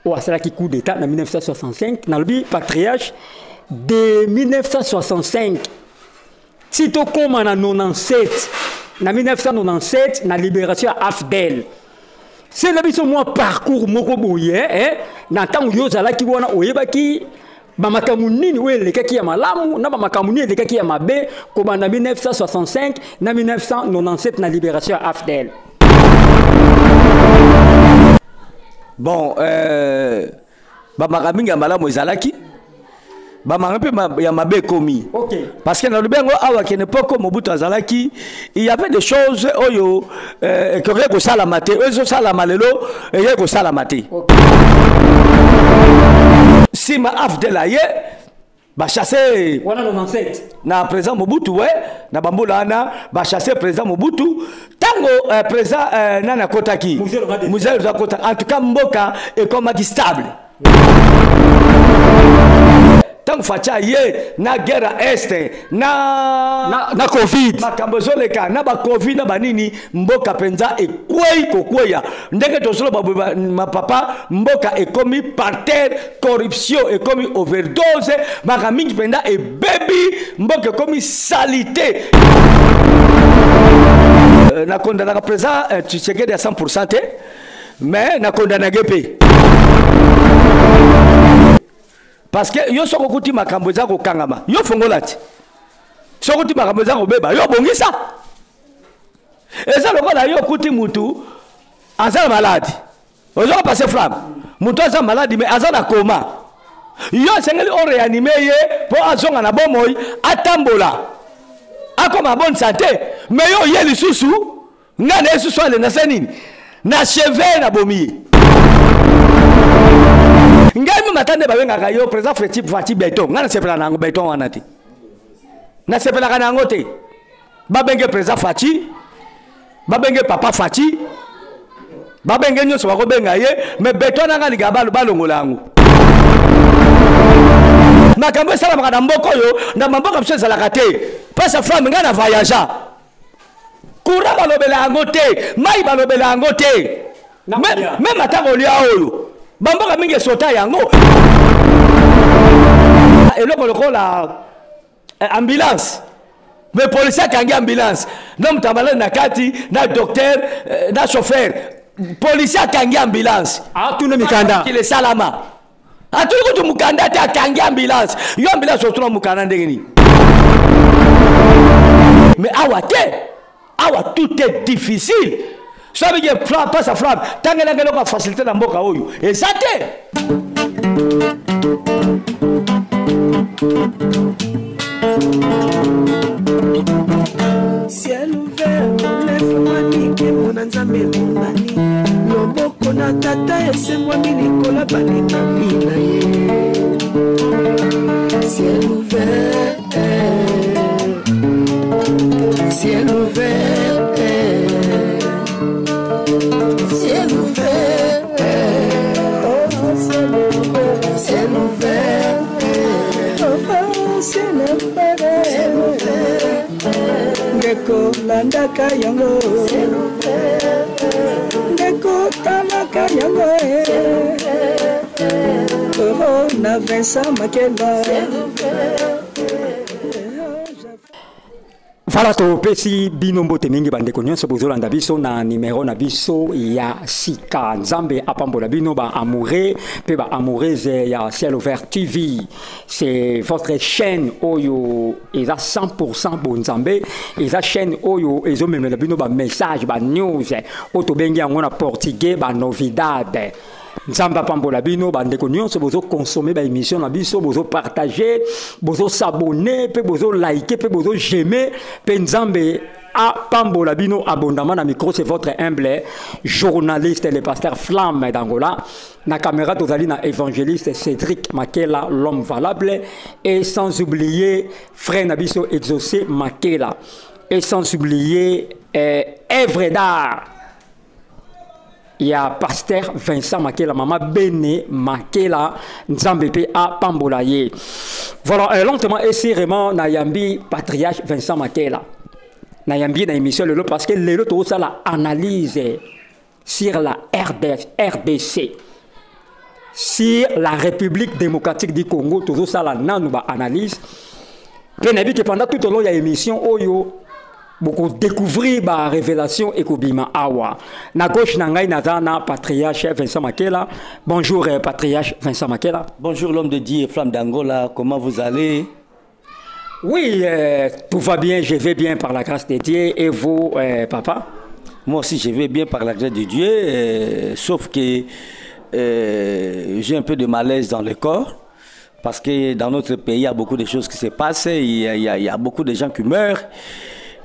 au asalaki coup d'état en 1965 dans le patriarche de 1965 si to comme en 97 en 1997 la libération AFDEL c'est là biso moi parcours moko boye na tango yo zalaki wana oyebaki bamakamu nini welekaki ya malamu na bamakamu nini elekaki ya mabe ko banda 1965 na 1997 na libération AFDEL. Bon, bamakaminga malamu ezalaki bamakamu ya mabe komi. OK. Parce que dans le bengo awa qui n'époque Mobutu azalaki, il y avait des choses oyo que rien que ça la maté, oyo ça la malelo et rien que ça la maté. Si ma AFDEL aye ba chasser wana 97 na président Mobutu na bambola na ba chasser président Mobutu tango président nana kotaki Muzelo Kota en tout cas mboka est comme stable tant facha ye na guerre est na covid makambo zoleka na ba covid na banini mboka penza e kwei kokweya ndenge tosolo ma papa mboka e komi par terre corruption e komi overdose makamingi penda e baby mboka komi salité na condamna ka président tu sais que de 100% mais na condamna gepe parce que yo soko kuti makambo za ko kangama yo fongola ti soko kuti makambo za ko beba yo bongisa eza lokola yo kuti mutu azala malade ozo passer flamme mutu azala malade mais azala coma yo sengeli o réanimer ye po azonga na bomoy atambola akoma bonne santé mais yo ye lisusu ngana lisusu ale na senini na cheveux na bomier ngai matande bawenga yo président Fati Beton ngana sepela nango Beton wana te na sepela kana nango te babenge président Fati babenge papa Fati babenge nyoso bako benga ye mais Beton nanga ligaba balongola yango makambo sala makana mboko yo na mboka mso zalaka te pasa femme ngana voyagea kura balobela yango te mai balobela yango te même atango lia oyo bamboka mingi sota yango eloko lokola ambulance mais policier kangi ambulance na mutambala na kati na docteur na chauffeur policier kangi ambulance tuna mikanda kile salama atuli kutu mukanda ta kangi ambulance yo ambulance otuna mukanda ndengeni mais awa tout est difficile. Ça veut dire pas sa flamme. Tant que l'on a facilité dans mboka oyo. Et ça te. Ciel ouvert, lève-moi nique mon anzambe mon ani. Loboko na tata et c'est moi milikola banika mina ye. Ciel ouvert, ciel ouvert. Ciel ouvert, ciel ouvert, ciel ouvert, Ngeko landaka yango, Ngeko talaka yango, na Vincent Makela. Voilà to pesi binombo temingi bande konyo so bozolanda biso na numéro na biso ya sika nzambe apambola bino ba amoureux pe ba amoureuse ya Ciel Ouvert TV. C'est votre chaîne oyo eza 100% bonzambe eza chaîne oyo ezo memela bino ba message ba news oto bengi yango na portugais ba novidade. Nzamba pambola bino bandeko nyonso bozo consommer ba émission na biso bozo partager bozo s'abonner pe bozo liker pe bozo j'aimer pe nzambe a pambola bino abondamment na micro c'est votre humble journaliste le pasteur Flamme d'Angola na caméra tozali na évangéliste Cédric Makela l'homme valable et sans oublier frère Nabiso Exaucé Makela et sans oublier œuvre d'art. Il y a pasteur Vincent Makela, maman Béné Makela, Nzambepe a Pambolaye. Voilà, lentement et sérieusement, Nayambi, patriarche Vincent Makela. Nayambi, dans l'émission, parce que le tout ça la analyse sur la RDC. sur la République démocratique du Congo, toujours ça là, nous analyse. Que pendant tout au long de l'émission, beaucoup découvrir la révélation et Kobima Awa. Na gauche nangai nazana patriarche Vincent Makela. Bonjour patriarche Vincent Makela. Bonjour l'homme de Dieu Flamme d'Angola, comment vous allez? Oui, tout va bien, je vais bien par la grâce de Dieu. Et vous, papa? Moi aussi, je vais bien par la grâce de Dieu, sauf que j'ai un peu de malaise dans le corps. Parce que dans notre pays, il y a beaucoup de choses qui se passent, il y a beaucoup de gens qui meurent.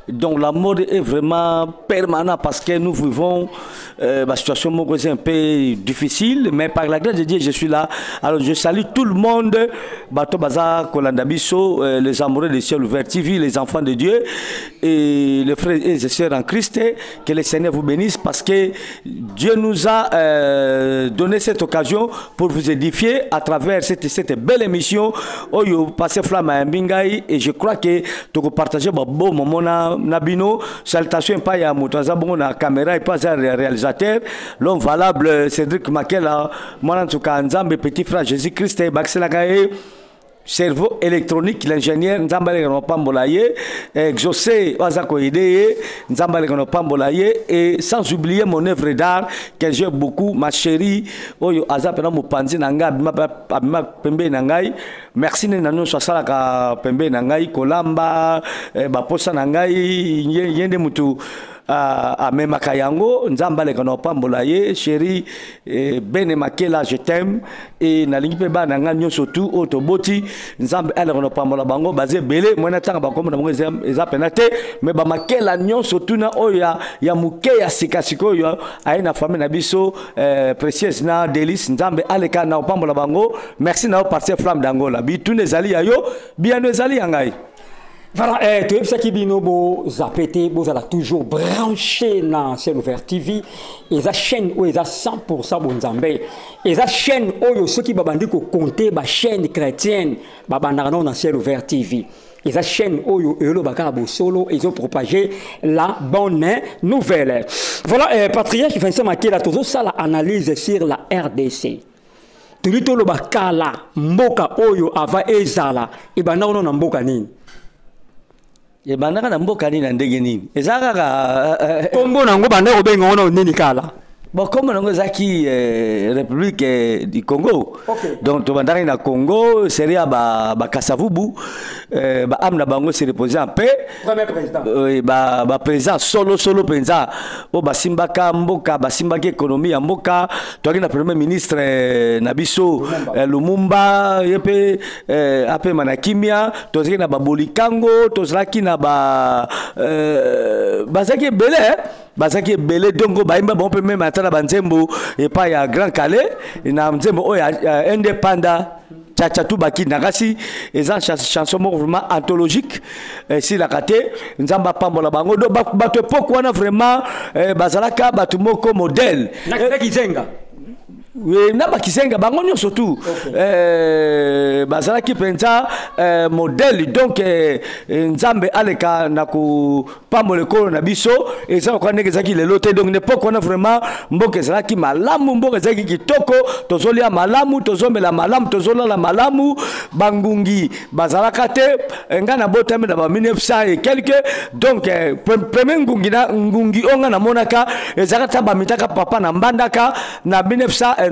Donc la mode est vraiment permanente parce que nous vivons ma situation est un peu difficile, mais par la grâce de Dieu, je suis là. Alors je salue tout le monde, Bato Baza, Kolandabiso, les amoureux des cieux ouverts TV, les enfants de Dieu et les frères et les sœurs en Christ. Que le Seigneur vous bénisse parce que Dieu nous a donné cette occasion pour vous édifier à travers cette belle émission. Oyo passé flamme à Mbingai et je crois que tu peux partager un beau moment. Nabino, salutation pas ya moutaza bon na caméra et pas un réalisateur, l'homme valable Cédric Makela, moi en tout cas Nzambe petit frère Jésus-Christ Baxelagae, cerveau électronique l'ingénieur Nzambale Pambolaye, Exaucé Wazako Ideye, Nzambale Pambolaye et sans oublier mon œuvre d'art que j'aime beaucoup, ma chérie Oyo Azapena Mupanzi Nanga Abima Pembe Nangai. Merci nanu sosalaka pembe nangai kolamba baposa nangai yende mutu amemaka yango nzamba le kono pambola ye chéri bene makela je t'aime et nalingi pe ba nanga nyonso tu otoboti nzamba ale kono pambola bango baze belé mona tanga bakombo na bango eza penate mais ba makela nyonso tu na oya ya muke ya sikasiko yo aina famille na biso précieuse na délice nzambe ale kana pambola bango merci na partir flamme d'Angola bitune ezali yayo biano ezali yangai. Voilà, tu sais qui binobo zapete, vous allez toujours branché dans Ciel Ouvert TV. Et la chaîne où ils a 100% bonzambe. Et la chaîne où ceux qui babandi ko compter la chaîne chrétienne, babandano dans Ciel Ouvert TV. Et la chaîne où ils ont solo, ils ont propagé la bonne nouvelle. Voilà, patriarche Vincent Makela, toujours ça l'analyse sur la RDC. Tulito lo bakala mboka oyo ava ezala, ibana ono na mboka nini. Et banaka na mboka nini na ndenge nini ezaka kombo nango banda obenga ona nini kala bon comme nango zaki République du Congo okay. Donc to bandaka na Congo seria ba Kasavubu ba amna bango se reposer en paix premier président ba président solo penza o basimbaka mboka basimbaka économie ya mboka to na premier ministre Nabiso Lumumba yepe ape manakimia to na ba Bolikango to zaki na ba bazaki belé donc baimba bon peut même atala banzembo et pas ya Grand Calais na nzembo o ya indépendant Tchatchatou Baki Nagasi et ça chanson vraiment anthologique si la kate nzamba pambola bango do bato pourquoi na vraiment bazalaka bato moko modèle na kizenga. Oui, na bakisenga bango nyonso surtout bazalaki penza modèle donc nzambe aleka na ko pambola ko na biso et ça ko ndenge zaki lelo te donc n'époque on a vraiment mboka zalaki malamu mboka zaki kitoko tozolia malamu tozombela malamu tozolala malamu bangungi bazalaka te ngana botame na ba 1900 et quelques donc premier ngungi onga na monaka ezaka ba mitaka papa na mbandaka na 1994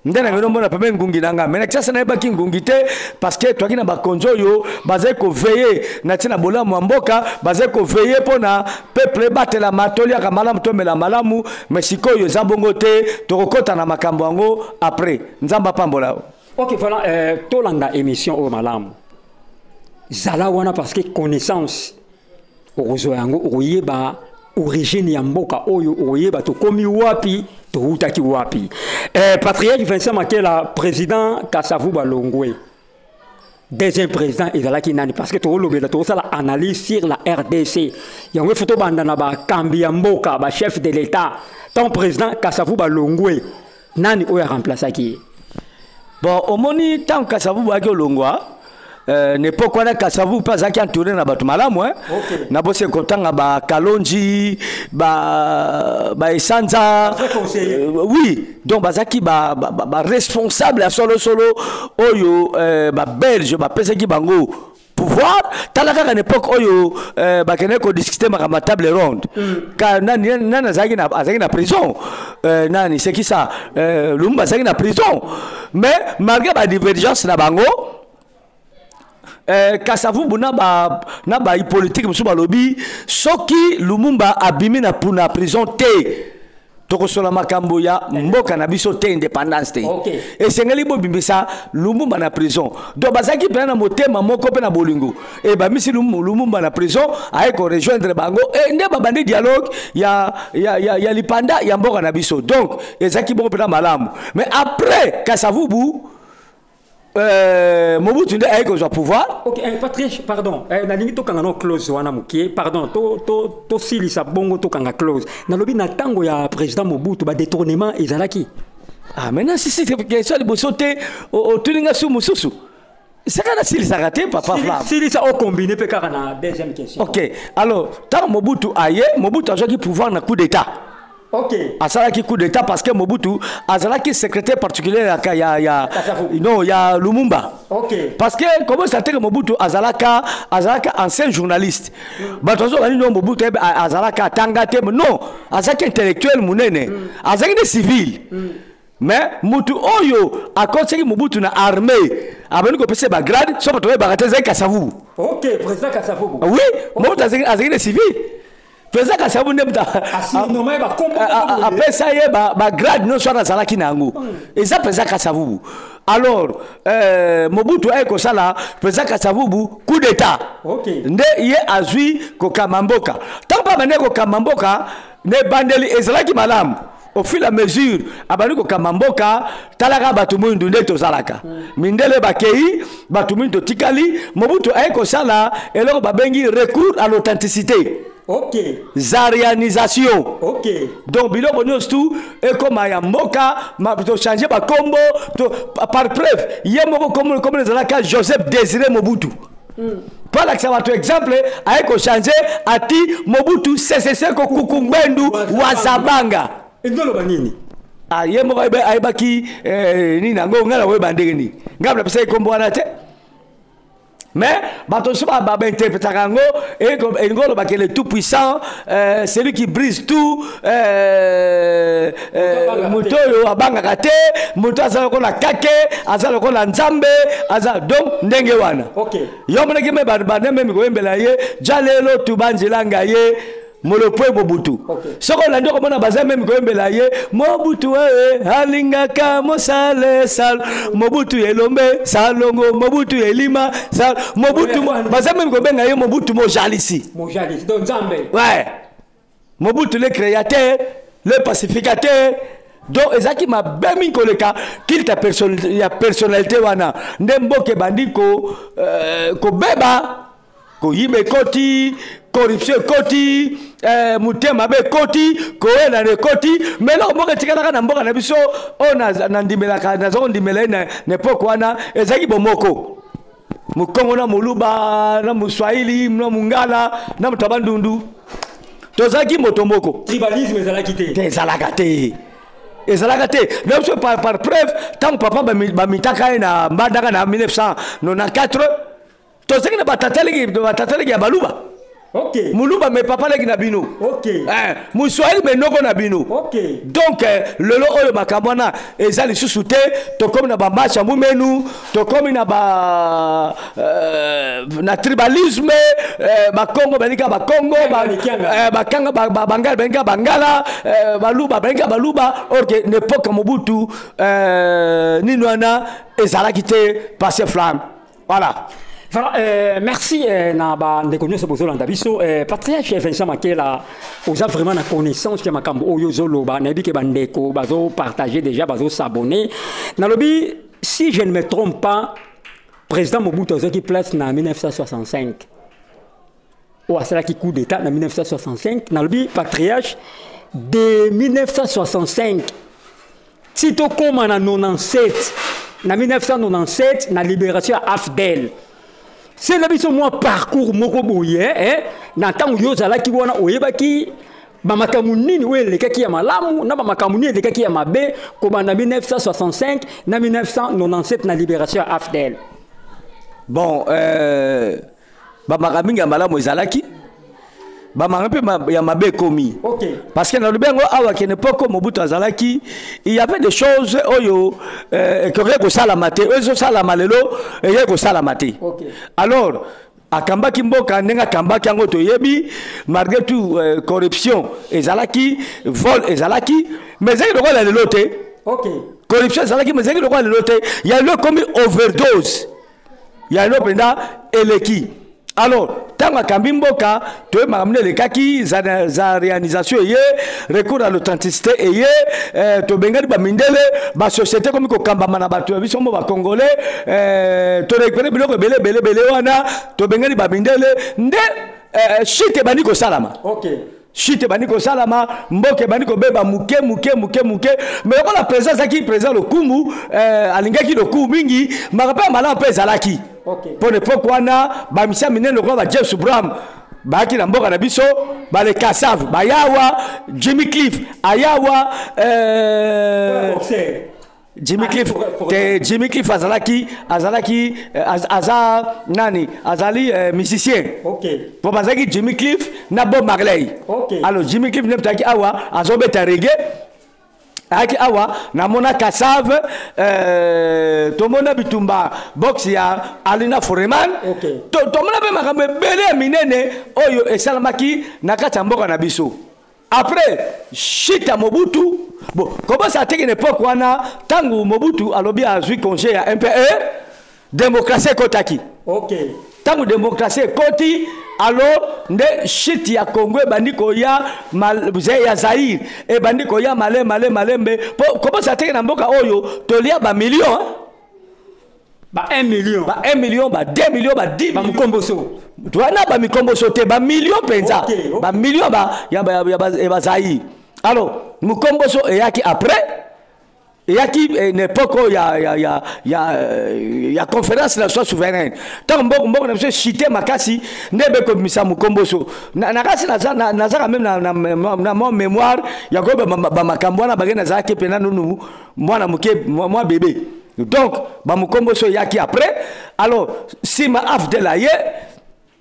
ndena ngeno mona pembe ngungi nanga mais ça na ba kingungi te parce que toi kina ba konzo yo bazai ko veiller na tina bola mboka bazai ko veiller pona peuple batela matolia ka malamu tomela malamu mais sikoyo za bongo te to kokota na makambo yango après nzamba pambola. OK voilà tolanda émission au malamu zala wana parce que connaissance ozo yango oyeba origine ya mboka oyo oyeba to komi wapi to utaki wapi. Patriarche Vincent Makela président Kasavubu Longwe deuxième président ezalaki nani parce que to lobela to sala analyse sur la RDC yango photo banda na ba kambi ya mboka ba chef de l'état ton président Kasavubu Longwe nani oya remplacer qui bon omoni tant Kasavubu aki Longwa n'époque wana Kasavu pas zaki entouré na batu malamu hein. Okay. Na bose kotanga ba Kalonji ba Esanza. Oui, donc bazaki ba responsable à solo oyo ba belge ba pesa ki bango pouvoir talaka à l'époque oyo bakene ko discuter ma table ronde ka nana zaki na prison nani c'est qui ça Lumumba zaki na prison mais malgré la divergence na bango Kasavu na ba politique musu balobi soki Lumumba abimi na puna prison te tokosola makambo ya mboka na biso te indépendance te et sengeli bo bimbisa Lumumba na prison donc bazaki pena na motema moko pe na bolingo et ba misi Lumumba na prison ay ko rejoindre bango et nde ba bandi dialogue ya lipanda ya mboka na biso donc ezaki bon pena malamu mais après Kasavubu Mobutu nde ay ko zo pouvoir. OK, Patrice, pardon. Na lingi to kanga no clause wana mukie. Pardon, to silisa bongo to kanga clause. Na lobi na tango ya président Mobutu ba détournement ezalaki. Ah maintenant si c'est question de bosote au tuninga sou mususu. C'est kana silisa raté papa Flam. Silisa au combiné pe kaka na deuxième question. OK. Alors, tant Mobutu aye, Mobutu a joué pouvoir na coup d'état. OK. Azalaki coup d'état parce que Mobutu azalaki secrétaire particulier ya Lumumba. OK. Parce que comment ça que Mobutu azalaka ancien journaliste. Batozo bani no Mobutu azalaka tangate non, azalaki intellectuel munene. Azalaki des civils. Mais Mobutu oyo a conseillé Mobutu na armée. Abani ko pese ba grade, so bato ba rateza Kasavu. OK, président Kasavu. Oui, Mobutu azalaki des civils. Président Kasavu ndemta après ça y ba grade non soit nazalaki nango et ça président Kasavu alors Mobutu ay ko sala président Kasavu coup d'état nde ye azui ko kamamboka tant pas mané ko kamamboka ne bandeli ezalaki malam au fil et à mesure abani ko kamamboka talaka batu mundu nde to zalaka mindele bakei batu mundu tikali Mobutu ay ko sala eloko babengi recours à l'authenticité. OK. Zarianisation. OK. Donc biloko nyos tout et comme ya mboka ma to changer ba combo par preuve yemoko comme les alaka Joseph Désiré Mobutu. Par exemple a ko changer ati Mobutu CCC ko kukumbendu wa Zabanga. Ndolo banini. Ah yemoko aibaki ni nango ngala we bandenge ni. Ngabla pesa kombo wana te. Mais Batosuba Baba interprétarango et Ngolo Bakele tout puissant, celui qui brise tout, Mutoyo Abanga Kate, Muto Azaloko la Kake, Azaloko la Nzambe, donc Ndengewana. OK. Yomene me badane me ngoembela ye, Jalelo Tubanjilanga ye. Molopwe Mobutu. Soko lando ko mona baza même ko mbela ye Mobutu halingaka mosale sal Mobutu elombe salongo Mobutu elima sal Mobutu baza même ko benga ye Mobutu mojalisi. Mojalisi donc Nzambe. Ouais. Mobutu le créateur, le pacificateur. Donc ezaki ma bemi koleka qu'il ta personnalité wana ndemboke bandiko ko beba ko yibe koti corruption koti mutema be koti ko ena ne koti mais là mboka tikala na mboka na biso ona na ndimela ka na zo ndimela na n'epoque wana ezaki bomoko mukongo na muluba na muswahili na mungala na mutabandundu tozaki motomboko tribalisme ezalaka te donc par preuve tant papa ba mitaka na mbandaka na 1994 tozaki na batateli ya baluba. OK. Muluba me papa leki na bino. OK. Muswahili me noko na bino. OK. Donc lelo oyo makamwana ezali susute to comme na ba match mumenu to comme na ba na tribalisme ba Congo banika ba Congo ba kanga ba bangala banika bangala baluba banika baluba OK n'époque Mobutu ninwana ezalaki te passer flamme. Voilà. Voilà, merci Naba Ndekonyo Sobozolanda biso Patriarche Vincent Makela osa vraiment la connaissance que makambo oyo zoloba na bike bandeko bazo partager déjà bazo s'abonner na lobi si je ne me trompe pas président Mobutu qui place na 1965 ou à cela qui coup d'état na 1965 na lobi Patriarche de 1965 si to comme en 97 na 1997 na libération à Afdel c'est la biso moi parcours moko boye na tango yo zalaki wana oyebaki ba makamu nini we lekaki ya malamu na ba makamu nini lekaki ya mabe ko na 1965 na 1997 na libération ya AFDEL. Bon ba makamu ya malamu ezalaki ba makamu ya mabe komi. OK. Parce que dans le bengo awa ki n'époque Mobutu azalaki, il y avait des choses oyo que ko sala maté, oyo sala malelo et ko sala maté. OK. Alors akambaki mboka nenga kambaki yango toyebi malgré tout corruption ezalaki, vol ezalaki, mais zaki lokwa lelo te. OK. Corruption ezalaki mais zaki lokwa lelo te. Il y a eu comme overdose. Il y a eu pendant eleki. Alors, tant que Kambimboka, tu es ramené les kaki, za réalisation et recours à l'authenticité et tu bengali ba mindele, ba société comme ko kamba manabatu, biso mo ba congolais, tu récupérer biloko belé wana, tu bengali ba mindele, nde shite bani ko salama. OK. Shite bani ko salama, mboke bani ko beba muke, mais quand la présence qui présent le kumbu, alingaki le kumbu mingi, ma rappelle mala pe zalaki. Okay. Pour l'époque wana ba misia minene ko ba James Brown ba ki na mboka na biso ba le Kassav ba yawa Jimmy Cliff ayawa Jimmy Cliff azalaki nani azali musicien. OK. Pour bazaki Jimmy Cliff na Bob Marley. OK. Alors Jimmy Cliff ne ptaki awa azobeta reggae aki awa na mona Kassav to mona bitumba box ya Alina Foreman. Okay. To mona be makambe bele minene oyo esalamaki na kati ya mboka na biso. Après Chita Mobutu bon comment ça a été une époque wana tangu Mobutu alobi azui congé ya MPE démocratie kotaki. OK. Tangu démocratie koti alors nde shit ya Congo bandiko ya ya Zaïre et bandiko ya malembe comment ça teke na mboka oyo tolia ba million ba 1 million ba 1 million ba 2 millions ba 10 ba mukomboso tuana ba mikomboso te ba million penza. Okay. Ba million ba ya Zaïre alors mukomboso et yaki après il y a qui une époque il y a conférence nationale souveraine tant mboko na cité makasi ndebe ko misa mukomboso na kasi na même na mon mémoire ya ko ba makambo na bagena za ke pena nunu mwana muke moi bébé donc ba mukomboso yaki après alors si ma AFDEL ye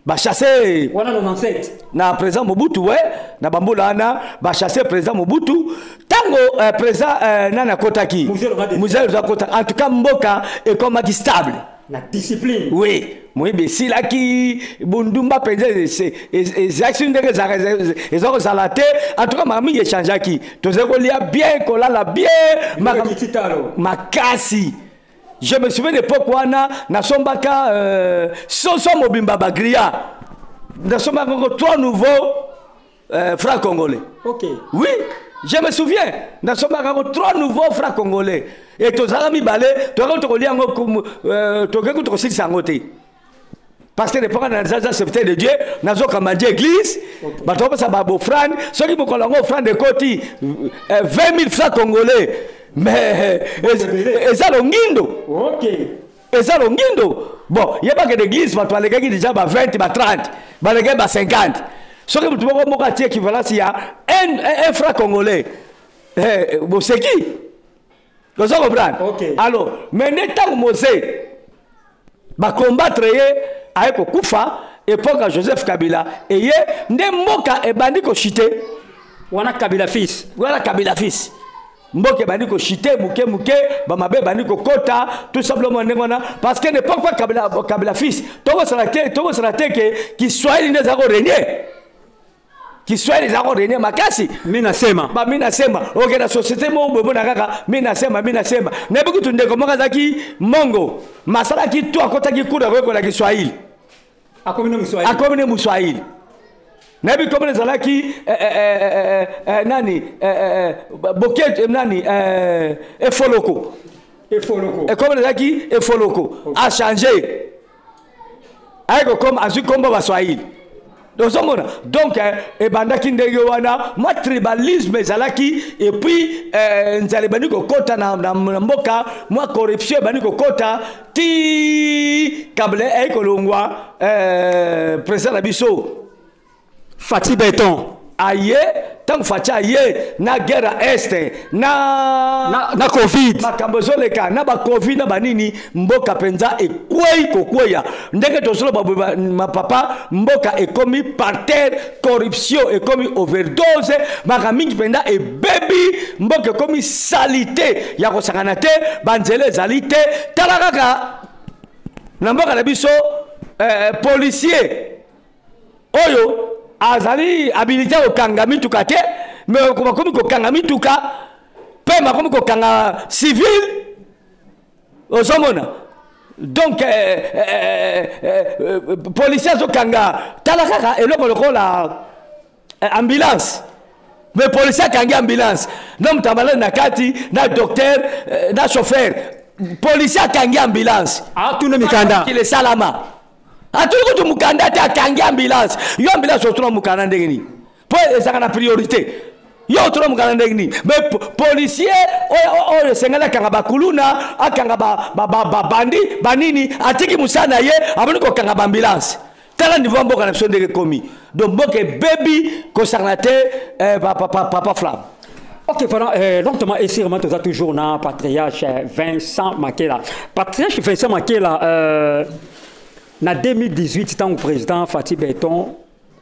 ba chasser wana 97 na président Mobutu ouais na bambola na ba chasser président Mobutu tango président nana kotaki musée de kota en tout cas mboka est comme stable la discipline oui moi be silaki bundumba penza c'est action de les autres salate en tout cas mami échangeaki tozeko lia bien kolala bien makasi. Je me souviens de l'époque où na sombaka soso mobimba bagria na sombaka trois nouveaux frères congolais. OK. Oui, je me souviens na sombaka trois nouveaux frères congolais et tozala mi balé to kolia ngo to ke to sisi sangote. Parce que l'époque na zaza serviteur de Dieu nazo kamadi église ba to pesa ba bo frane ceux qui mo kolongo frane de koti 20 000 francs congolais. Mais ça longindo. OK. Et ça longindo. Bon, il y a pas que d'église, mais tu as les gars qui déjà 20, 30, les gars 50. Ce que tu vois moka tie équivalent il y a un franc congolais. Bon c'est qui? Vous comprenez? OK. Alors, mais n'étant Mosé ba combattre avec Kufa époque Joseph Kabila et ye ne moka e bandiko chité. Wana Kabila fils. Voilà Kabila fils. Mboke bandiko chité muke ba mabe bandiko kota tout simplement ngona parce que n'est pas quoi Kabila fils togo sala te que qui soit les zako régner qui soit les zako régner makasi mina sema OK na société mo bobo na kaka mina sema ne buku tunde ko moka zaki mongo masala ki to akota ki kuda ko la Kiswahili akomine Muswahili Nabi comme les alaki nani boket nani efoloko et comme les alaki efoloko a changé avec comme azu comme Swahili Donc ebandaki ndenge wana ma tribalisme ezalaki et puis nzale bani kokota na mboka moi corruption bani kokota ti kable ekolongwa président biso Fati Béton aye tant facha aye na guerre est na covid makambo zoleka na ba covid na banini mboka penza ekwei kokweya ndenge tosolo ma papa mboka ekomi par terre corruption ekomi overdose makamingi penda e baby mboka ekomi salité ya kosangana te banzele zalité talaka na mboka na biso policier oyo azali habilité au kanga mituka te mais comme ko kanga mituka pe ma comme ko kanga civil osomona donc policier zo kanga talaka eloko lokola ambulance mais policier kanga ambulance non mtabala na kati na docteur na chauffeur policier kanga ambulance tuna mikanda kile salama atuli ko mukanda ta kanga ambulance yo ambulance otuna mukanda ndengeni po ezaka na priorité yo otuna mukanda ndengeni mais policier o sengala kanga bakuluna akanga ba bandi banini atiki musana ye aboni ko kanga ambulance tala niveau mboka na sondeke komi donc mboka baby concernant papa flamme. Ok, voilà, donc Thomas et sûrement tu as toujours na patriarche Vincent Makela. Patriarche Vincent Makela en 2018, tant que président Fati Béton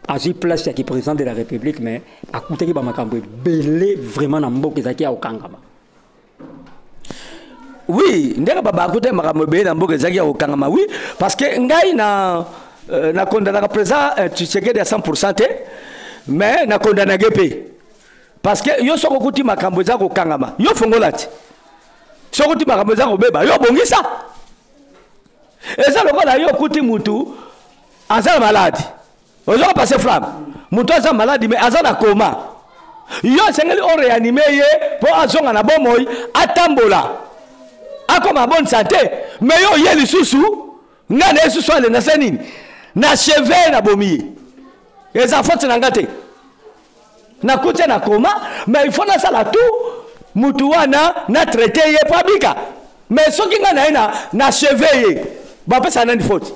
a eu place qui président de la République, mais à côté de Bamakambo, belé vraiment dans Mboka Zaki au Kangama. Oui, ndeka baba côté Makambo belé dans Mboka Zaki au Kangama, oui, parce que ngai na condamné président tu sais que de 100%, mais na condamné GP. Parce que yo soko kuti Makambo Zaki au Kangama, yo fongolati. Soko kuti Makambo Zaki au beba, yo bongisa. Et ça, le gars, il y a un moutou, azal malade. Ils ont passé flamme. Moutou azal malade, mais azal a coma. Il y a un seigneur réanimé pour azon à la bonne moï, à Tambola. A comme à bonne santé. Mais il y a les sous-sous, n'a les sous-sous, les nasanines, n'a chevé, n'a bomi. Les enfants sont engagés. N'a coûté na coma, mais il faut na sala tout. Moutou na traité, il pas bika. Mais ce qui n'a chevé. Ça n'a pas de faute.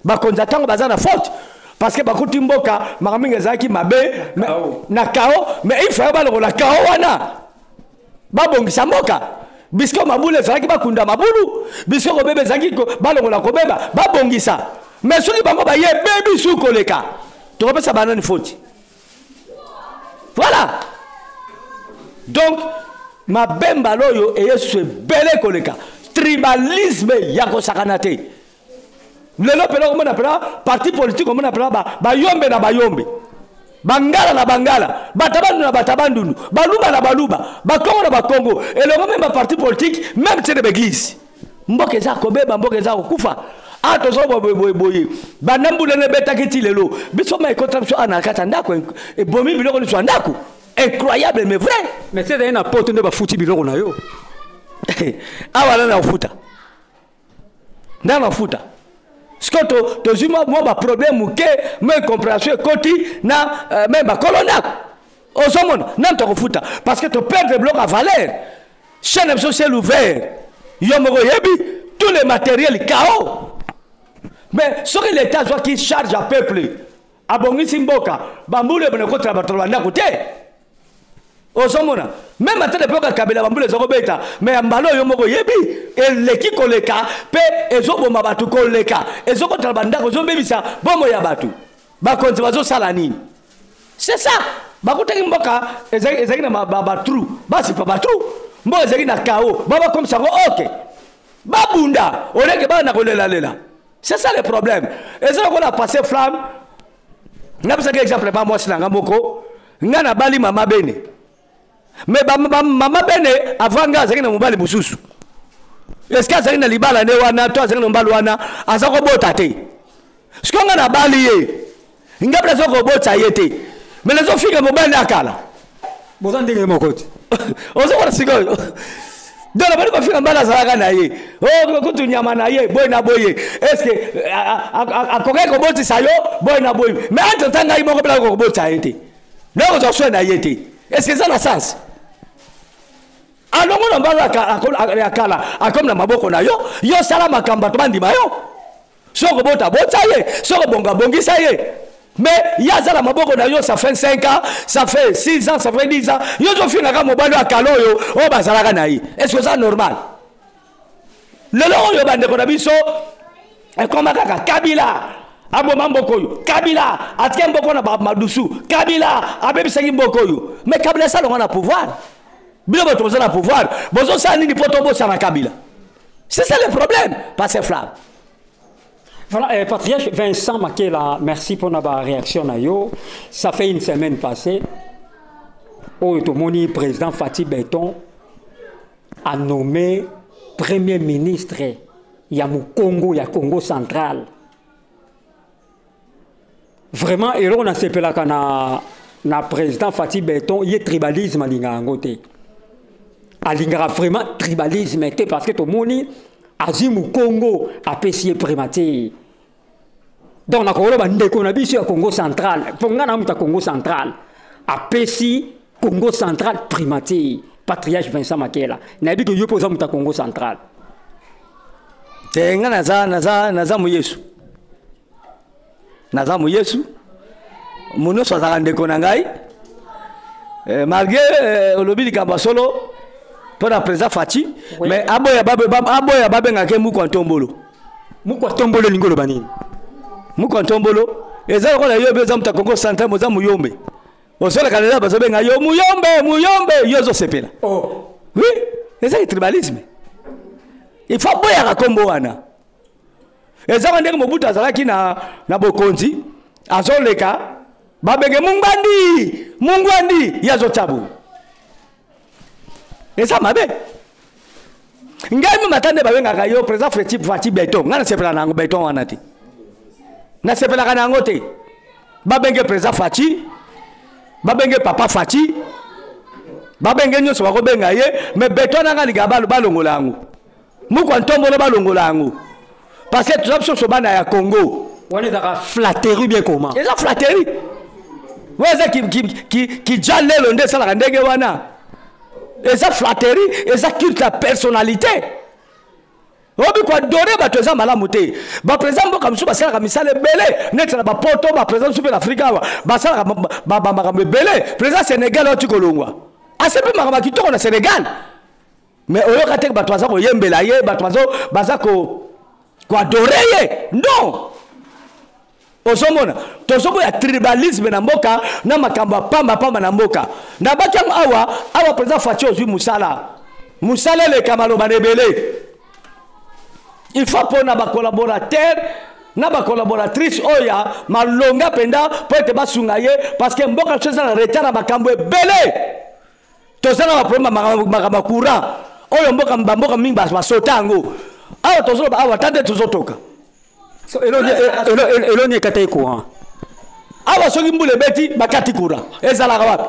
Bakonzatango baza na faute parce que bakuti mboka makaminga zaki mabe na kao mais il faut ba la kao wana babongisa mboka bisko mabule zaki bakunda mabulu bisko ko bebe zaki ko balongola ko beba babongisa mais soki bango ba ye bebi su koleka to ko pesa banana faute. Voilà. Donc ma bemba loyo et yesu belé koleka. Tribalisme yako sakanate. Lelo pela comme on appelle parti politique comme on appelle bayombe na bayombe. Bangala na bangala, batabandu na batabandu, baluba na baluba, bakongo na bakongo. Et le même parti politique même c'est de l'église. Mboke za kobeba mboke za kufa. Ato zo boye. Banambule ne betakiti lelo. Biso ma contraption anakata ndako e bomi biloko ni ndako. Incroyable mais vrai. Mais c'est un apôtre de bafuti biloko na yo. Awa na ufuta na ufuta skoto to zuma mo ba problème ke mais compréhension koti na même ba colonna osomona na to ufuta parce que to perdre bloc à valeur chaîne social ouvert yomo yebi tous les matériels KO mais ce que l'état doit qui charge à peuple abongisi mboka bambule bone ko travailler na côté osomona même à l'époque kabila bambule zoko beta mais mbalo yo moko yebi eleki koleka pe ezobo mabatu koleka ezoko trabanda ko zombebisa bomo ya batu bakonzi bazo sala nini c'est ça bakutaki mboka ezaki na babatru basi pa batru mbo ezaki na kao baba comme ça OK babunda oleke bana kolela lela c'est ça le problème ezoko ko la passer flamme n'a pas exemple ba moi sinanga moko ngana bali mama bene. Mais maman bene avant nga zaki na mobali mususu. Est-ce que zaki na libala ne wana to zaki na mobali wana azako bota te. Siko nga na bali ye. Ngabla zako bota yete. Mais les autres filles mobali akala. Bozan ndenge mokoti. Ozo wala siko. donc la bali bafika mbala zalaka na ye oh ko tu nyama na ye boy na boye est-ce que akoke ko boti sayo boy na boy mais entre temps ngai moko bla ko boti ayete donc zo so na yete est-ce que ça a sens alongo na mbala akala akom na maboko na yo sala makamba to bandima yo soko bota bota ye soko bonga bongisa ye mais yazala maboko na yo ça fait 5 ans ça fait 6 ans ça fait 10 ans yo zo fina ka mobalo akalo yo o bazalaka na yi est-ce que ça normal lelo yo bande ko na biso e koma kaka Kabila abo mamboko yo Kabila atike mboko na madusu Kabila abebisangi mboko yo mais Kabila ça longa na pouvoir bilo boto na pouvoir bozo sa nini poto bosa na Kabila c'est ça le problème pas c'est flamme. Voilà, Patriarche Vincent Makela, merci pour notre réaction. Ça fait une semaine passée, où le président Fatih Beton a nommé Premier ministre Congo, il y a Congo central. Vraiment, et là on a sepé là na président Fatih Beton, il y a tribalisme à l'Ingangote. À l'Ingara, vraiment tribalisme, parce que tout le monde Azimu Congo a payé primaté. Donc, on a dit Congo central. On a Congo central. A payé Congo central primaté. Patriarche Vincent Makela. On a dit que vous posez Congo central. C'est un Naza Mouyesu. Naza Mouyesu. Mouno soit de Konangai. Malgré le lobby de Kambasolo. Pour la président Fatih, oui. Mais aboya babe ngake Mukwantombolo. Mukwantombolo lingolo banini. Mukwantombolo ezalo ko la yo beza mta Congo central moza muyombe. Osola kanela bazobe nga yo muyombe yozo sepela. Oh. Oui, c'est le tribalisme. Il faut boya ka kombo wana. Ezalo ndenge Mobutu azalaki na bokonzi azoleka babenge mungwandi yazo tabu. Et ça m'a bien. Ngai matande babenga yo président Fatih Beton ngana sepela nango Beton wanati na sepela kana ngote babenge président Fatih babenge papa Fatih babenge nyoso bakobenga ye mais Beton nanga ligabalo balongola ngo Mukwantombolo balongola ngo parce que tout ça so bana ya Congo on est dans flatterie bien comment et la flatterie ouais ça qui jalle le ndé sala ndenge wana. Et ça flatterie, et ça culte la personnalité. Obi kwa dore ba toza malamuté. Ba président bo kamsu basala ka misale belé, net na ba poto ba président super Africa ba sala ba belé, président Sénégal oti kolongwa. Asepe makama kitoko na Sénégal. Mais oyo katek ba toza ko yembela ye, ba toza bazako kwa doreye. Non. Osomona tosoko ya tribalisme na mboka na makamba pamba na mboka na bakang awa président Fatih ozui musala le kamalo banebele il faut pour na ba collaborateur na ba collaboratrice oya malonga penda pour te basunga ye parce que mboka tsoza na retard na makambo ebele tozana ba problème makamba courant oyo mboka mingi basotango awa tozolo awa tande tozotoka. So, eloni ekate courant. Awa soki mbule beti bakati courant. Ezala wapi?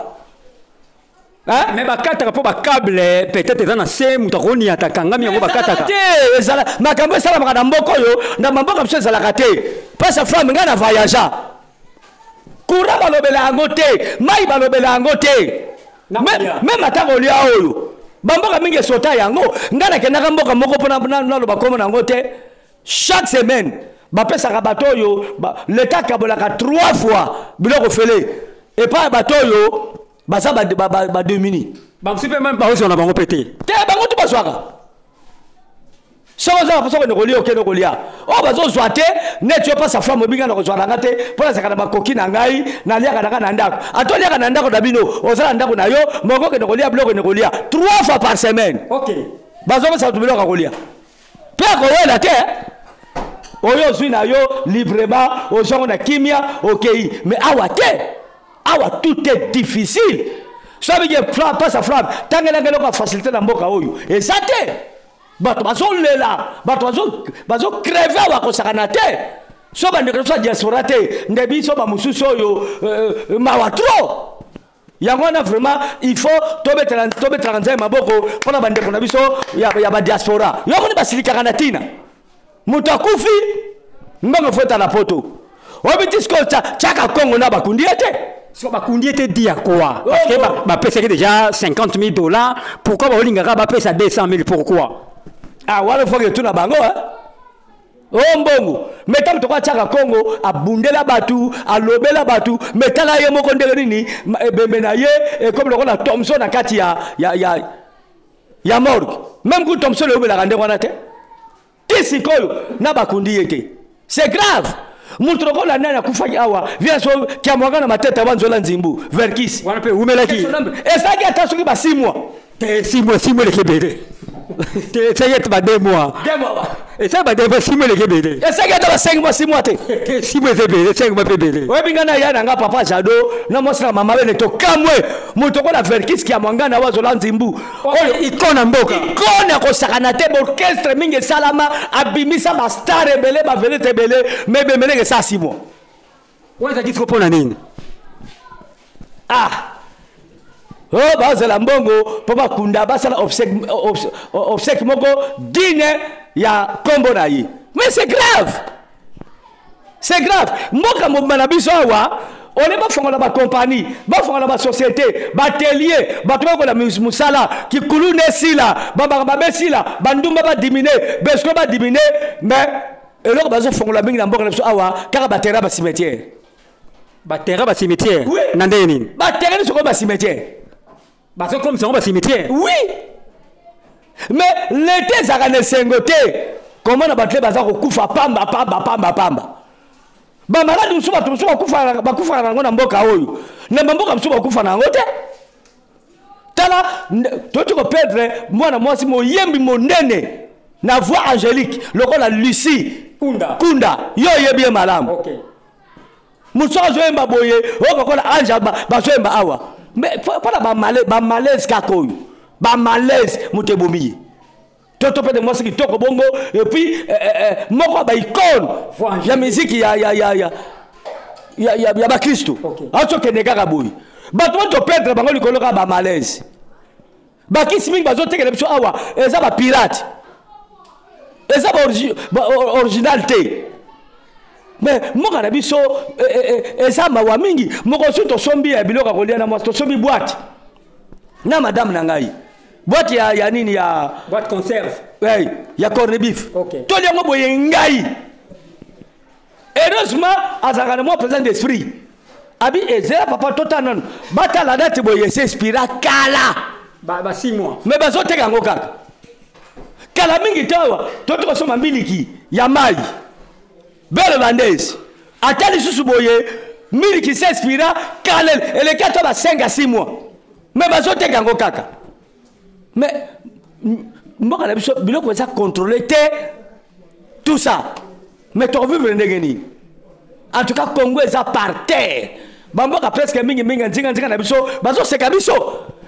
Hein? Mais bakata po ba câble peut-être dans se mutakoni atakanga miango bakata. Ezala makambo esala makana mboko yo na mamboko mse ezala kate. Pasa femme ngana voyagea. Courant balobela ngote, mai balobela ngote. Même atango lia oyo. Bamboka mingi sota yango ngana kenaka mboka moko pona na loba komo na ngote. Chaque semaine bapesa bateau yo l'état kabolaka 3 fois biloko fele et pas bateau yo basa ba 2 minutes bamsipe même pas on a bango pété te bango tu baswaka soza paso ko ngolia okeno ngolia o bazo zwate net yo pas sa femme obinga na ko zwala ngate pona saka na bakoki na ngai na lia kana na ndako atolia kana ndako na bino ozala ndako na yo moko ke ngolia biloko ngolia 3 fois par semaine. OK bazo ba sa tu biloko ngolia pe ko wela te oyo zui na yo librement aux gens na kimia OK mais awa tout est difficile ça veut dire flamme pas sa flamme tangela ngelo ka facilité na mboka oyo et ça te bato bazolela bazo crever wa kosakana te so ba ndeko so diaspora te ndebi so ba mususu oyo mawa trop Yangona vraiment il faut tobe 35 maboko pona bande ko na biso ya ba diaspora yoko ni basilika kana tina mutakufi mbongo fota na poto obiti sko chaka Congo na bakundi ete so bakundi ete dia quoi parce que ba pesa déjà $50,000 pourquoi ba olinga ba pesa $200,000 pourquoi ah wale faut que tu na bango oh mbongo metam to kwa chaka Congo abundela batu alobela batu metala ye moko ndele nini bembe na ye comme le na Thompson na kati ya morgue même que Thompson le obela kande wana te kisi koyo na bakundi yeke c'est grave mutu ko la nana kufanya awa vient so kia mwanga na mateta banzola nzimbu verkis wana pe umelaki esaki atasoki ba 6 mois te 6 mois le kebele te sayet ba 2 mois et ça va devoir 6 mois le kebele et ça gata ba 5 mois 6 mois te 6 mois kebele 5 mois kebele we bingana ya nga papa jado na mosla mama bene to kamwe mutu ko la verkis kia mwanga na wazola nzimbu oyo ikona mboka ikona ko sakana te orchestre mingi salama abimisa ba star ebele ba velete ebele mebe meleke sa 6 mois waza kitiko pona nini ah oh bazela mbongo papa kunda basala obsèque moko digne ya kombo na yi mais c'est grave mboka mobana biso wa on est pas fongola ba compagnie ba fongola ba société ba atelier ba to ko la musala ki kulune sila ba besila bandumba ba diminuer besko ba diminuer mais eloko bazo fongola mingi na mboka na biso awa kaka ba terrain ba cimetière oui. Nandeni ba terrain soko ba cimetière bazo comme ça on ba cimetière oui mais l'été zakane sengote comment na batle baza ko kufa pamba ba malade musuba kufa na ngona mboka oyo na mboka musuba kufa na ngote tala to ko perdre mwana mwasi moyembi monene na voix angélique lokola Lucie Kunda yo yebi malamu okay musozo zoemba boye okokola anja ba zoemba awa mais pas ba malaise kakoyo ba malaise mutebomi toto pe de moi qui toko bongo et puis moko ba icône ya musique ya ba Kristo acho keneka boye bato to perdre bango likolo ka ba malaise ba kisimi bazo tekela biso awa eza ba pirate eza ba originalité mais moka na biso eza mawa mingi moko so to sombi ya biloka kolia na moi to sombi boîte na madame na ngai boîte ya nini ya boîte conserve ouais ya corned beef okay to liango boye ngai heureusement azaka na moi présent d'esprit abi ezela papa totanon bata la date boye s'inspira kala ba 6 mois mais bazo teka ngo kaka kala mingi tawa to soma mbiliki ya mai belle bandaise atali susu boye miliki s'inspira kalel ele kato ba 5 à 6 mois mais bazo teka ngo kaka mais mboka na biso biloko ça contrôler tout ça mais to vivre ndengeni en tout cas Congo est par terre bamboka presque mingi nzinga na biso bazo seka biso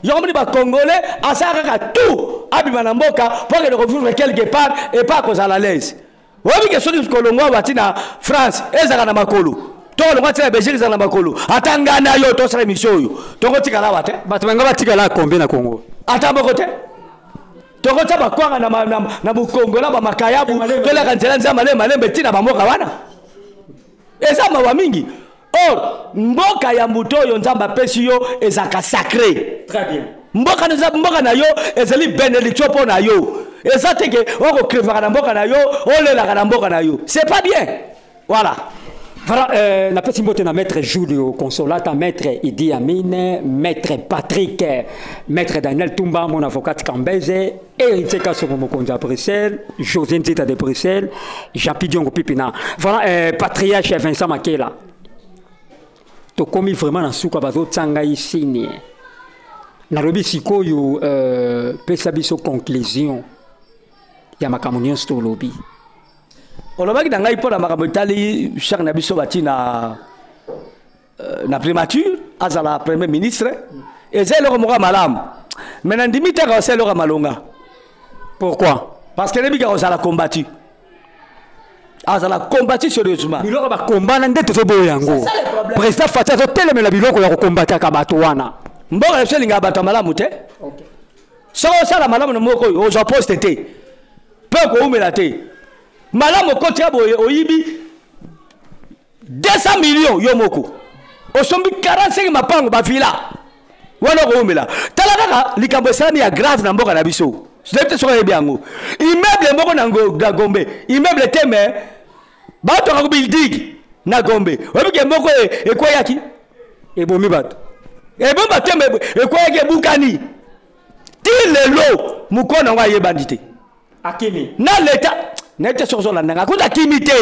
yomoni ba congolais asaka ka tout abima na mboka pour que de vivre quelque part et pas cause à la l'aise obi ke soni kolongwa batina France ezaka na makolo to kolongwa tina Belgique ezaka na makolo atanga na yo to sala mission yo to kotika la bate bato banga batika la combien na Congo atamba kote to kota bakwanga na bukongola ba makayabu to la kanzela nzama malembe tina ba mboka wana eza mawa mingi or mboka ya mbuto yo nzamba pesi yo ezaka sacré très bien mboka na yo ezali bénédiction pour na yo eza teke oko krevaka na mboka na yo olelaka na mboka na yo c'est pas bien voilà voilà na pesi mbote na maître Julio Consolata maître Idi Amin maître Patrick maître Daniel Tumba mon avocat Kambeze Héritier Kassomo Mokonza Bruxelles José Nzita de Bruxelles Jean-Pierre Diongo Pipina voilà patriarche Vincent Makela to komi vraiment na suka bazo tsanga isini na lobi sikoyo pesa biso conclusion ya makambo nyonso to lobi olobaki na ngai mpo na makambo etali char na biso bati na primature azala premier ministre eza eloko moko malamu mais na ndimi te kozala eloko malonga pourquoi parce que nebika kozala combattu azala combattu sérieusement biloko bakombana nde tozoboya yango président Fatou azotelemela biloko ya kokombataka bato wana mboka na biso linga bato malamu te soko sala malamu na moko ozo poste te pe ko umela te malamu ko tia boye oyibi 200 millions yo moko osombi 45 mapango ba villa wana ko umela tala kaka likambo sami ya grave na mboka na biso c'est soko yebiango immeuble moko na Gombe immeuble teme bato ka building na Gombe obike moko ekoyaki ebomi bato ebomba tembe ekoyaki bukani ti lelo mukona ngwa yebandite akimi na leta nete sozo la nanga kuta kimite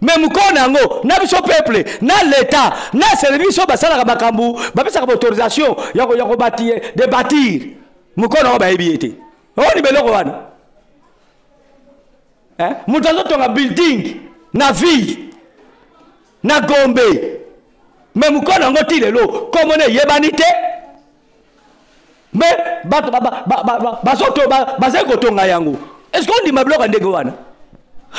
mais mukona ngo na biso peuple na leta na service basala bakambu bapesa ka autorisation yako bâtir de bâtir mukona ngo bayebiete oni beloko wana mutazo tonga building na ville na Gombe mais mukona ngo ti lelo comme ne yebanite mais bato bazoto bazeko tonga yango est-ce qu'on dit mabloka ndenge wana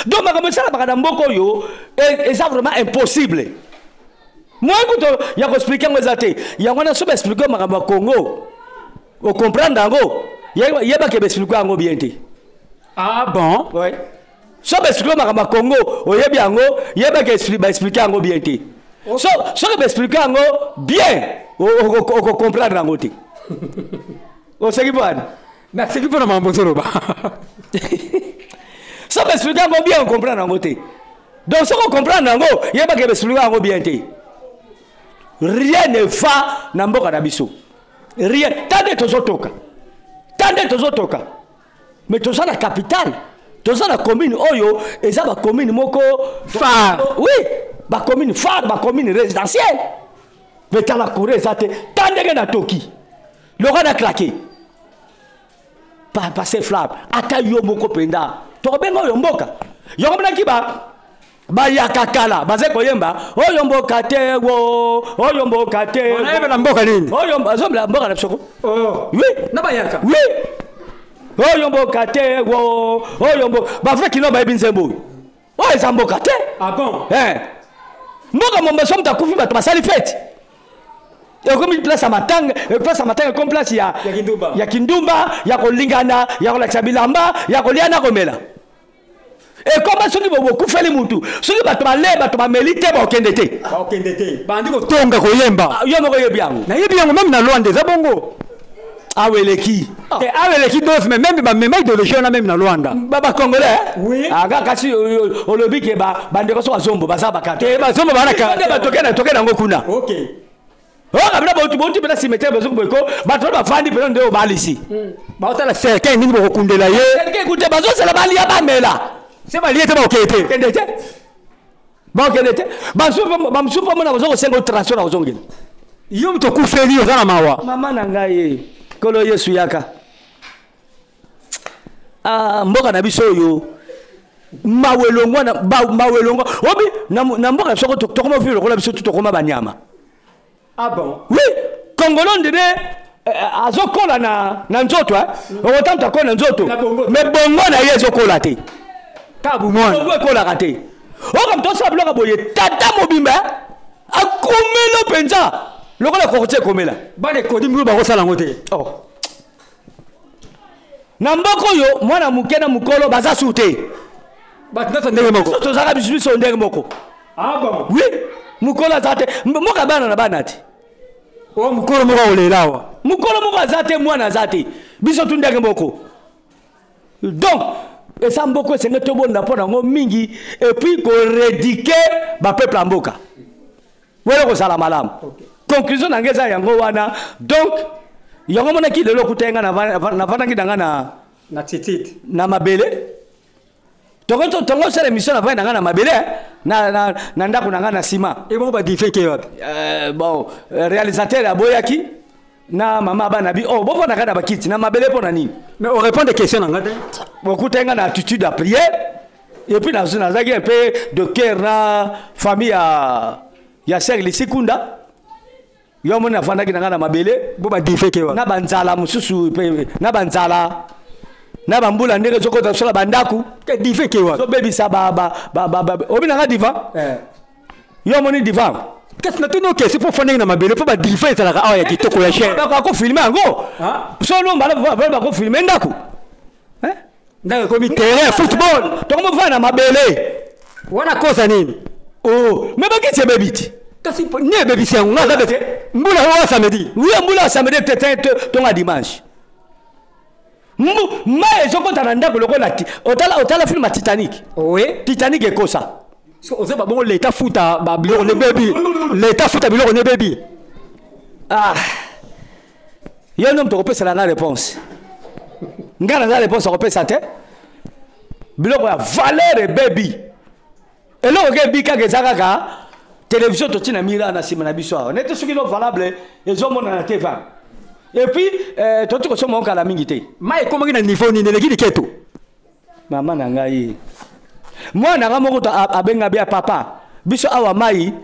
donc makambo sala bakana mboko yo et ça vraiment impossible moi écoute ya ko expliquer ngo zate yango na so ba expliquer makambo Congo o comprendre ngo yeba ke ba expliquer ngo bien te ah bon ouais so ba expliquer makambo Congo o yebi yango yeba ke expliquer ngo bien te so que ba expliquer ngo bien o comprendre ngo te o seki bwana na seki bwana mambo soroba so ba expliquer ngo bien o comprendre ngo te donc so ko comprendre ngo yeba ke ba expliquer ngo bien te rien ne va na mboka na biso rien tande tozotoka mais toza na capitale toza na commune oyo eza ba commune moko phare oui ba commune phare ba commune résidentielle mais tala couré zate tande na toki loka na claqué pas passer flamme ata yo moko penda to benga yo mboka yo mona kiba bayaka kala baze koyemba oyo mboka te wo oyo mboka te on a na mboka nini oyo azomla mboka na bisoko oh oui na bayaka oui oyo mboka te wo oyo mboka ba fait kilo ba ebinzembo oyo za mboka te ah bon mboka momba somta kufi bato basali fête et comme une place à matanga comme place ya kindumba ya kolingana ya kolakisa bilamba ya koliana komela et comme soki bobo kufeli mutu soki bato ba melite ba okende te bandi ko tonga koyemba yo moko yebi yango na yebi yango même na Luanda za bongo aweleki aweleki dos mais même ba même idéologie on a même na Luanda baba congolais oui aga kasi olobi ke ba bande ko so azombo bazaba kate ba zombo bana ka ba tokena ngo kuna okay kabila bauti bena cimetière bezo ko bato ba fandi pena ndio balisi ba otala certain nini bo kundela ye certain kute bazo sala bali ya bamela c'est ba liete ba okete kendete ba kendete ba msupa mona bazo ko sengo transport na ozongela yo mto kufeli yo sana mawa mama na ngai kolo Yesu yaka mboka na biso yo mawelongo na mawelongo obi na mboka soko tokoma vivre kola biso tokoma banyama ah bon oui congolais ndene azokola na nzoto otanta ko na nzoto mais bongo na yezo kola te kabu mwana bongo kola kate o kam to sablo ka boye tata mobimba akomela penza lokola kokote komela bane kodi mbu ba kosala ngote oh na mboko yo mwana mukena mukolo baza sute batata ndenge moko to zaka biso ndenge moko ah bon oui mukola zate moka bana na bana ti o mukolo moko olelawa mukolo moko zate mwana zate biso tu ndenge moko donc esa mboko esenge tobonda mpona ngo mingi et puis ko rédiquer ba peuple en mboka wele ko sala malamu conclusion na ngeza yango wana donc yango mona ki lelo kutenga na vanangi danga na tititi na mabele tongo sala mission na vananga na mabele na ndako nanga na ciment et bon ba difeke wapi bon réalisateur aboyaki na mama bana bi oh bofona kana bakiti na mabele pona nini mais on répond des questions ngate bokutenga na attitude à prier et puis na zaki un peu de cœur na famille ya Serge Sikunda yo mona fandaki na mabele bo ba difeke wapi na banzala mususu pe na banzala na bambula ndenge zokota sola bandaku ke difeke wapi so baby sa ba obi na diva yo moni diva Qu'est-ce que tu as c'est pour faire une mabelle, pas differ ça là, il y a qui te connaît cher. D'accord, filmer en gros. Solo, va filmer d'accord. Hein? D'accord, comme terrain football. Tu comment va na mabelle? Wana kosa nini? Oh, mais pas qui c'est bébé. Kasi ne bébé c'est on a d'abord. Mbula wa samedi. Oui, mbula samedi peut-être ton dimanche. Mais je compte en ndako lokola otala film Titanic. Oui, Titanic est comme ça. On sait pas bon l'état futa ba bilo ne baby. L'état futa bilo ne baby. Ah. Yo nom to repesa la réponse. Ngana la réponse repesa te. Bilo ya valeur baby. Et là on bika gezaka ka télévision to tina mira na sima na biso. Nete soki no valable et zo mona na TV. Et puis to to so mon kala mingi te. Mais comment na niveau ni neleki keto. Maman na ngai. Moi na moko abenga bia papa. Biso awa mai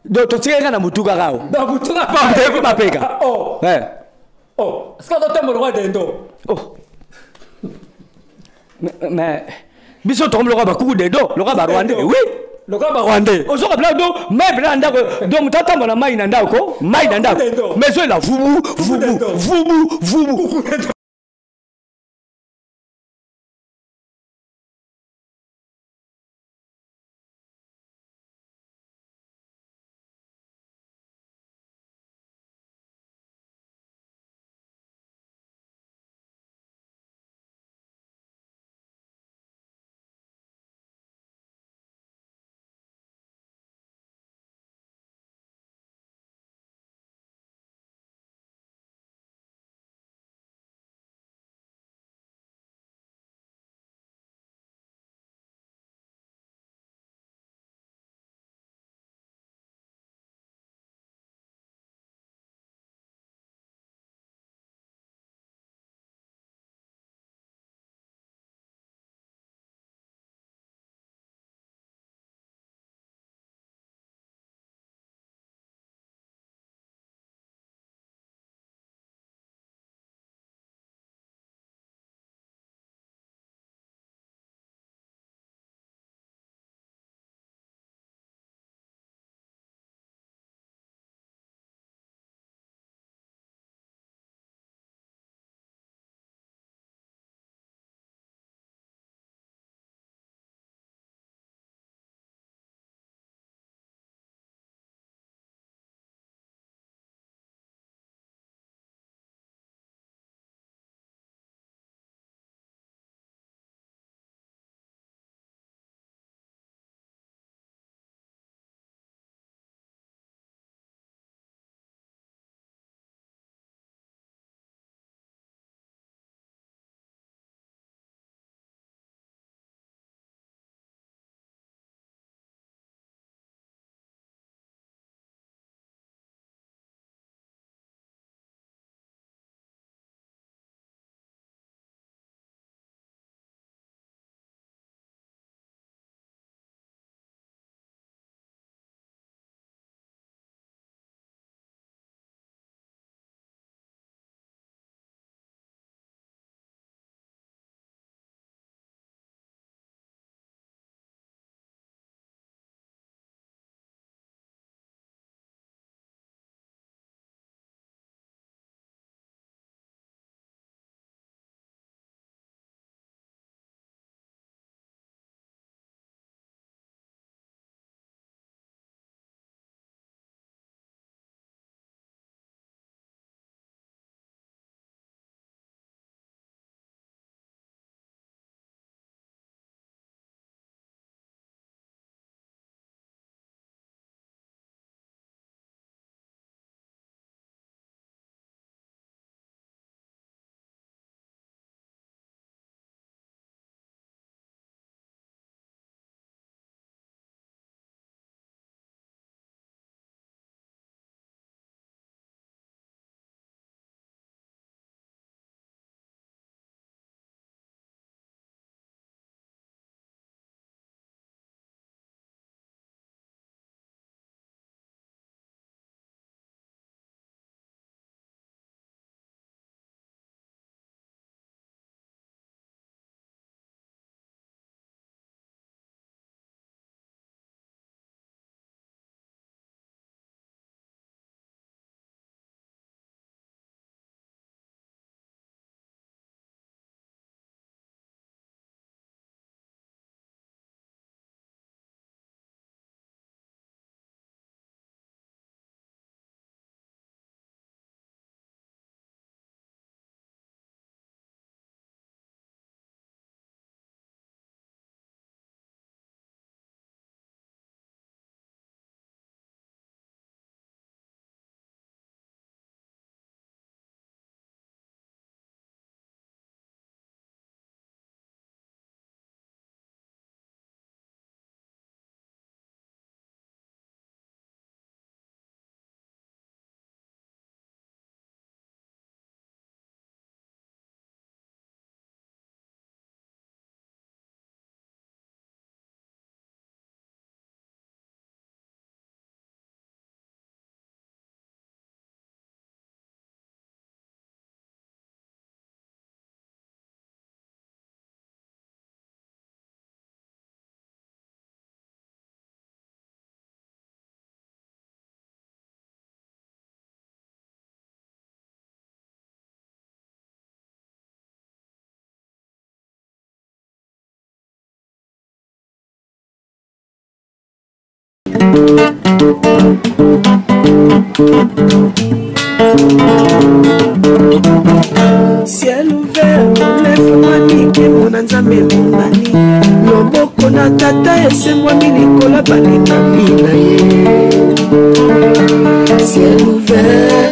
do to tika na mutuka kao. Da mutuka pa mapeka. Oh. Oh, est-ce que tu as le roi d'Indo? Oh. Mais biso to le roi ba kuku d'Indo, le roi ba Rwandais. Oui. Le roi ba Rwandais. Ozo ka bla do, mai bla ndako, do mutata mona mai na ndako, mai na ndako. Mais so la vubu. Ciel ouvert, lève-moi nike mona nzambe mongani loboko na tata esemwami likolo balingami na ye. Ciel ouvert,